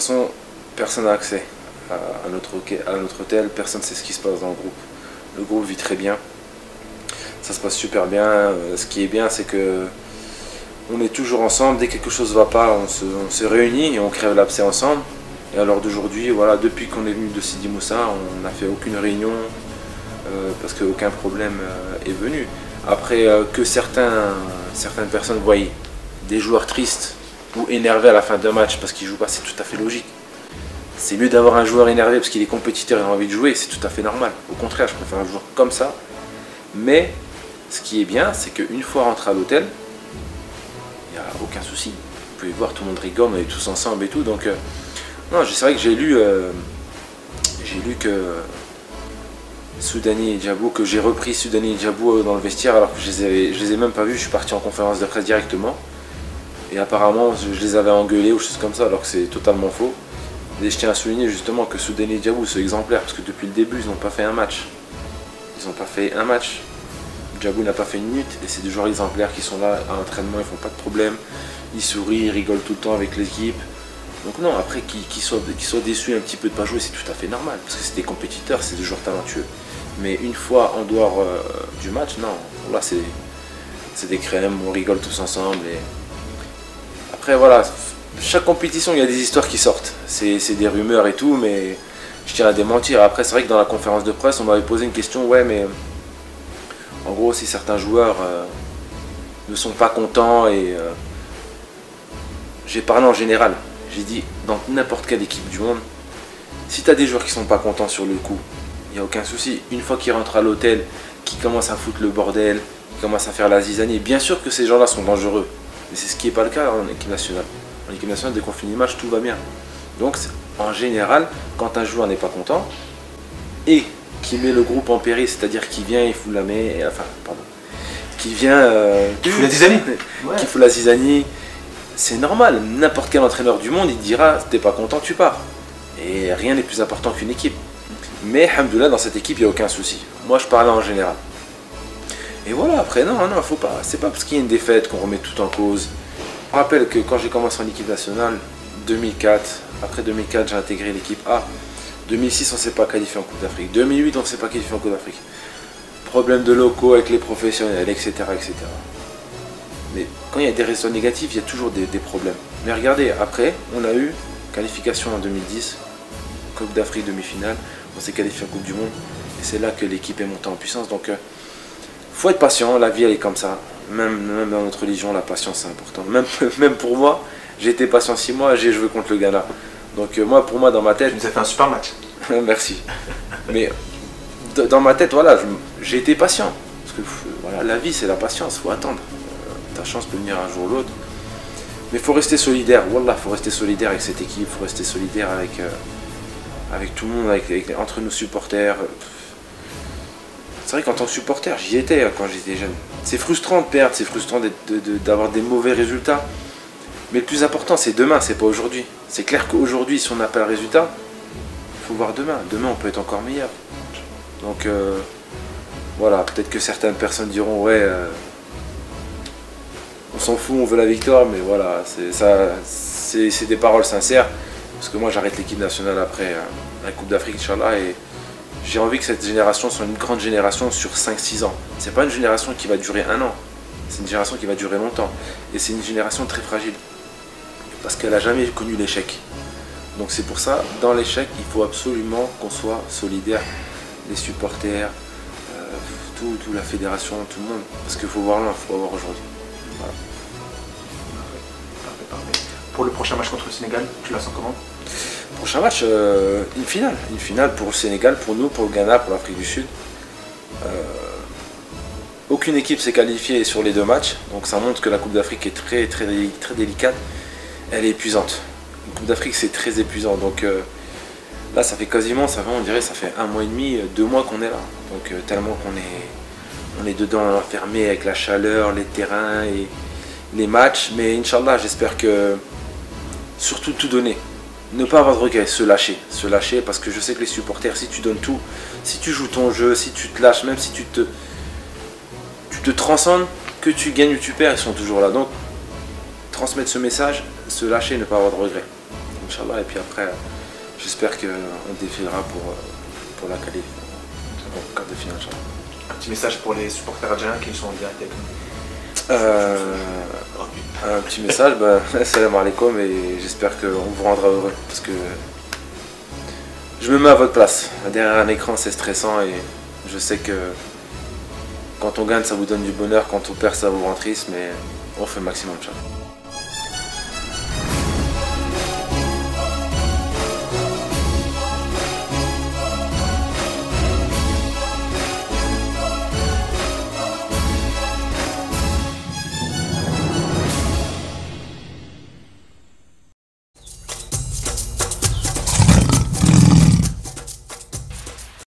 façon, personne n'a accès à notre hôtel, personne ne sait ce qui se passe dans le groupe. Le groupe vit très bien, ça se passe super bien. Ce qui est bien, c'est que on est toujours ensemble. Dès que quelque chose ne va pas, on se réunit et on crève l'abcès ensemble. Et à l'heure d'aujourd'hui, voilà, depuis qu'on est venu de Sidi Moussa, on n'a fait aucune réunion parce qu'aucun problème est venu. Après que certaines personnes voient des joueurs tristes ou énervés à la fin d'un match parce qu'ils ne jouent pas, c'est tout à fait logique. C'est mieux d'avoir un joueur énervé parce qu'il est compétiteur et a envie de jouer, c'est tout à fait normal. Au contraire, je préfère un joueur comme ça. Mais ce qui est bien, c'est qu'une fois rentré à l'hôtel, il n'y a aucun souci. Vous pouvez voir, tout le monde rigole, on est tous ensemble et tout. Donc, non, c'est vrai que j'ai lu que Soudani et Djabou, que j'ai repris Soudani et Djabou dans le vestiaire alors que je les ai même pas vus. Je suis parti en conférence de presse directement. Et apparemment, je les avais engueulés ou choses comme ça, alors que c'est totalement faux. Et je tiens à souligner justement que Soudani et Djabou sont exemplaires parce que depuis le début, ils n'ont pas fait un match. Ils n'ont pas fait un match. Djabou n'a pas fait une minute et c'est des joueurs exemplaires qui sont là à l'entraînement, ils font pas de problème. Ils sourient, ils rigolent tout le temps avec l'équipe. Donc non, après qu'ils soient déçus un petit peu de ne pas jouer, c'est tout à fait normal parce que c'est des compétiteurs, c'est des joueurs talentueux. Mais une fois en dehors du match, non, là c'est des crèmes, on rigole tous ensemble. Et après voilà, chaque compétition il y a des histoires qui sortent. C'est des rumeurs et tout, mais je tiens à démentir. Après c'est vrai que dans la conférence de presse on m'avait posé une question, ouais mais en gros si certains joueurs ne sont pas contents et j'ai parlé en général. J'ai dit dans n'importe quelle équipe du monde, si tu as des joueurs qui sont pas contents sur le coup, il n'y a aucun souci. Une fois qu'ils rentrent à l'hôtel, qu'ils commencent à foutre le bordel, qu'ils commencent à faire la zizanie, bien sûr que ces gens-là sont dangereux. Mais c'est ce qui n'est pas le cas en équipe nationale. En équipe nationale, dès qu'on finit le match, tout va bien. Donc en général, quand un joueur n'est pas content et qui met le groupe en péril, c'est-à-dire qui vient, il fout la main, qui vient, qui fout la zizanie, qui fout la zizanie, c'est normal. N'importe quel entraîneur du monde, il dira, t'es pas content, tu pars. Et rien n'est plus important qu'une équipe. Mais, alhamdoulilah, dans cette équipe, il n'y a aucun souci. Moi, je parlais en général. Et voilà, après, non, faut pas. C'est pas parce qu'il y a une défaite qu'on remet tout en cause. Je me rappelle que quand j'ai commencé en équipe nationale, 2004, après 2004, j'ai intégré l'équipe A. 2006, on ne s'est pas qualifié en Coupe d'Afrique. 2008, on ne s'est pas qualifié en Coupe d'Afrique. Problème de locaux avec les professionnels, etc., etc. Mais quand il y a des résultats négatifs, il y a toujours des problèmes. Mais regardez, après, on a eu qualification en 2010, Coupe d'Afrique demi-finale, on s'est qualifié en Coupe du Monde, et c'est là que l'équipe est montée en puissance. Donc, faut être patient, la vie elle est comme ça. Même dans notre religion, la patience c'est important. Même pour moi, j'ai été patient 6 mois, j'ai joué contre le Ghana. Donc pour moi, dans ma tête... Tu nous as fait un super match. Merci. Mais dans ma tête, voilà, j'ai été patient. Parce que voilà, la vie c'est la patience, faut attendre. Ta chance peut venir un jour ou l'autre. Mais il faut rester solidaire, wallah, faut rester solidaire avec cette équipe, faut rester solidaire avec tout le monde, entre nos supporters. C'est vrai qu'en tant que supporter, j'y étais quand j'étais jeune. C'est frustrant de perdre, c'est frustrant d'avoir des mauvais résultats. Mais le plus important, c'est demain, c'est pas aujourd'hui. C'est clair qu'aujourd'hui, si on n'a pas le résultat, il faut voir demain. Demain, on peut être encore meilleur. Donc, voilà, peut-être que certaines personnes diront, ouais, on s'en fout, on veut la victoire, mais voilà, c'est des paroles sincères. Parce que moi, j'arrête l'équipe nationale après la Coupe d'Afrique, Inch'Allah, et j'ai envie que cette génération soit une grande génération sur 5-6 ans. C'est pas une génération qui va durer 1 an, c'est une génération qui va durer longtemps. Et c'est une génération très fragile, parce qu'elle n'a jamais connu l'échec. Donc c'est pour ça, dans l'échec, il faut absolument qu'on soit solidaire, les supporters, tout la fédération, tout le monde. Parce qu'il faut voir là, il faut voir aujourd'hui. Voilà. Parfait. Pour le prochain match contre le Sénégal, tu la sens comment? Prochain match, une finale pour le Sénégal, pour nous, pour le Ghana, pour l'Afrique du Sud. Aucune équipe s'est qualifiée sur les 2 matchs, donc ça montre que la Coupe d'Afrique est très délicate. Elle est épuisante. Une Coupe d'Afrique c'est très épuisant, donc là ça fait quasiment, on dirait ça fait 1 mois et demi, 2 mois qu'on est là. Donc tellement on est dedans enfermé avec la chaleur, les terrains et les matchs, mais Inch'Allah j'espère que surtout tout donner. Ne pas avoir de regrets, se lâcher parce que je sais que les supporters, si tu donnes tout, si tu joues ton jeu, si tu te lâches, même si tu te transcendes, que tu gagnes ou tu perds, ils sont toujours là. Donc transmettre ce message, se lâcher, ne pas avoir de regrets. Inch'Allah. Et puis après, j'espère qu'on défilera pour la qualif, pour le quart de finale, Inch'Allah. Un petit message pour les supporters algériens qui sont en direct avec nous. Un petit message, salam alaikum, et j'espère qu'on vous rendra heureux parce que je me mets à votre place. Derrière un écran, c'est stressant et je sais que quand on gagne, ça vous donne du bonheur, quand on perd, ça vous rend triste, mais on fait le maximum, Inch'Allah.